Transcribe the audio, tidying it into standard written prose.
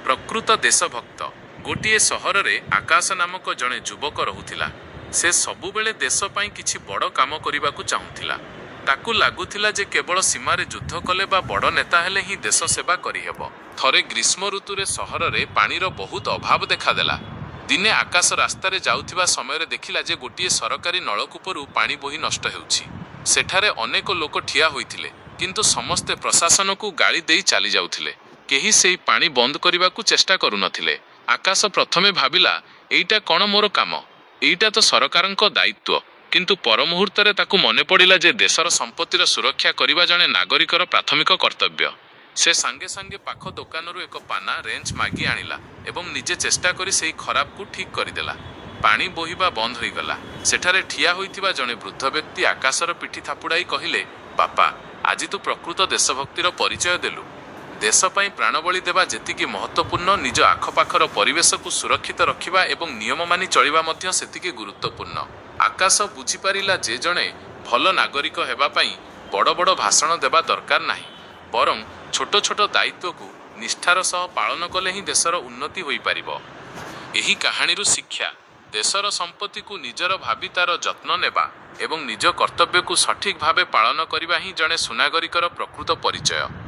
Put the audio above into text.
ପ୍ରକୃତ ଦେଶଭକ୍ତ। ଗୋଟିଏ ସହରରେ ଆକାଶ ନାମକ ଜଣେ ଯୁବକ ରହୁଥିଲା। ସେ ସବୁବେଳେ ଦେଶ ପାଇଁ କିଛି ବଡ଼ କାମ କରିବାକୁ ଚାହୁଁଥିଲା। ତାକୁ ଲାଗୁଥିଲା ଯେ କେବଳ ସୀମାରେ ଯୁଦ୍ଧ କଲେ ବା ବଡ଼ ନେତା ହେଲେ ହିଁ ଦେଶ ସେବା କରିହେବ। ଥରେ ଗ୍ରୀଷ୍ମ ଋତୁରେ ସହରରେ ପାଣିର ବହୁତ ଅଭାବ ଦେଖାଦେଲା। ଦିନେ ଆକାଶ ରାସ୍ତାରେ ଯାଉଥିବା ସମୟରେ ଦେଖିଲା ଯେ ଗୋଟିଏ ସରକାରୀ ନଳକୂପରୁ ପାଣି ବୋହି ନଷ୍ଟ ହେଉଛି। ସେଠାରେ ଅନେକ ଲୋକ ଠିଆ ହୋଇଥିଲେ, କିନ୍ତୁ ସମସ୍ତେ ପ୍ରଶାସନକୁ ଗାଳି ଦେଇ ଚାଲି ଯାଉଥିଲେ। କେହି ସେହି ପାଣି ବନ୍ଦ କରିବାକୁ ଚେଷ୍ଟା କରୁନଥିଲେ। ଆକାଶ ପ୍ରଥମେ ଭାବିଲା, ଏଇଟା କ'ଣ ମୋର କାମ? ଏଇଟା ତ ସରକାରଙ୍କ ଦାୟିତ୍ୱ। କିନ୍ତୁ ପର ମୁହୂର୍ତ୍ତରେ ତାକୁ ମନେ ପଡ଼ିଲା ଯେ ଦେଶର ସମ୍ପତ୍ତିର ସୁରକ୍ଷା କରିବା ଜଣେ ନାଗରିକର ପ୍ରାଥମିକ କର୍ତ୍ତବ୍ୟ। ସେ ସାଙ୍ଗେ ସାଙ୍ଗେ ପାଖ ଦୋକାନରୁ ଏକ ପାନା ରେଞ୍ଚ ମାଗି ଆଣିଲା ଏବଂ ନିଜେ ଚେଷ୍ଟା କରି ସେହି ଖରାପକୁ ଠିକ୍ କରିଦେଲା। ପାଣି ବୋହିବା ବନ୍ଦ ହୋଇଗଲା। ସେଠାରେ ଠିଆ ହୋଇଥିବା ଜଣେ ବୃଦ୍ଧ ବ୍ୟକ୍ତି ଆକାଶର ପିଠି ଥାପୁଡ଼ାଇ କହିଲେ, ବାପା, ଆଜି ତୁ ପ୍ରକୃତ ଦେଶଭକ୍ତିର ପରିଚୟ ଦେଲୁ। ଦେଶ ପାଇଁ ପ୍ରାଣବଳି ଦେବା ଯେତିକି ମହତ୍ତ୍ୱପୂର୍ଣ୍ଣ, ନିଜ ଆଖପାଖର ପରିବେଶକୁ ସୁରକ୍ଷିତ ରଖିବା ଏବଂ ନିୟମ ମାନି ଚଳିବା ମଧ୍ୟ ସେତିକି ଗୁରୁତ୍ୱପୂର୍ଣ୍ଣ। ଆକାଶ ବୁଝିପାରିଲା ଯେ ଜଣେ ଭଲ ନାଗରିକ ହେବା ପାଇଁ ବଡ଼ ବଡ଼ ଭାଷଣ ଦେବା ଦରକାର ନାହିଁ, ବରଂ ଛୋଟ ଛୋଟ ଦାୟିତ୍ୱକୁ ନିଷ୍ଠାର ସହ ପାଳନ କଲେ ହିଁ ଦେଶର ଉନ୍ନତି ହୋଇପାରିବ। ଏହି କାହାଣୀରୁ ଶିକ୍ଷା, ଦେଶର ସମ୍ପତ୍ତିକୁ ନିଜର ଭାବି ତାର ଯତ୍ନ ନେବା ଏବଂ ନିଜ କର୍ତ୍ତବ୍ୟକୁ ସଠିକ୍ ଭାବେ ପାଳନ କରିବା ହିଁ ଜଣେ ସୁନାଗରିକର ପ୍ରକୃତ ପରିଚୟ।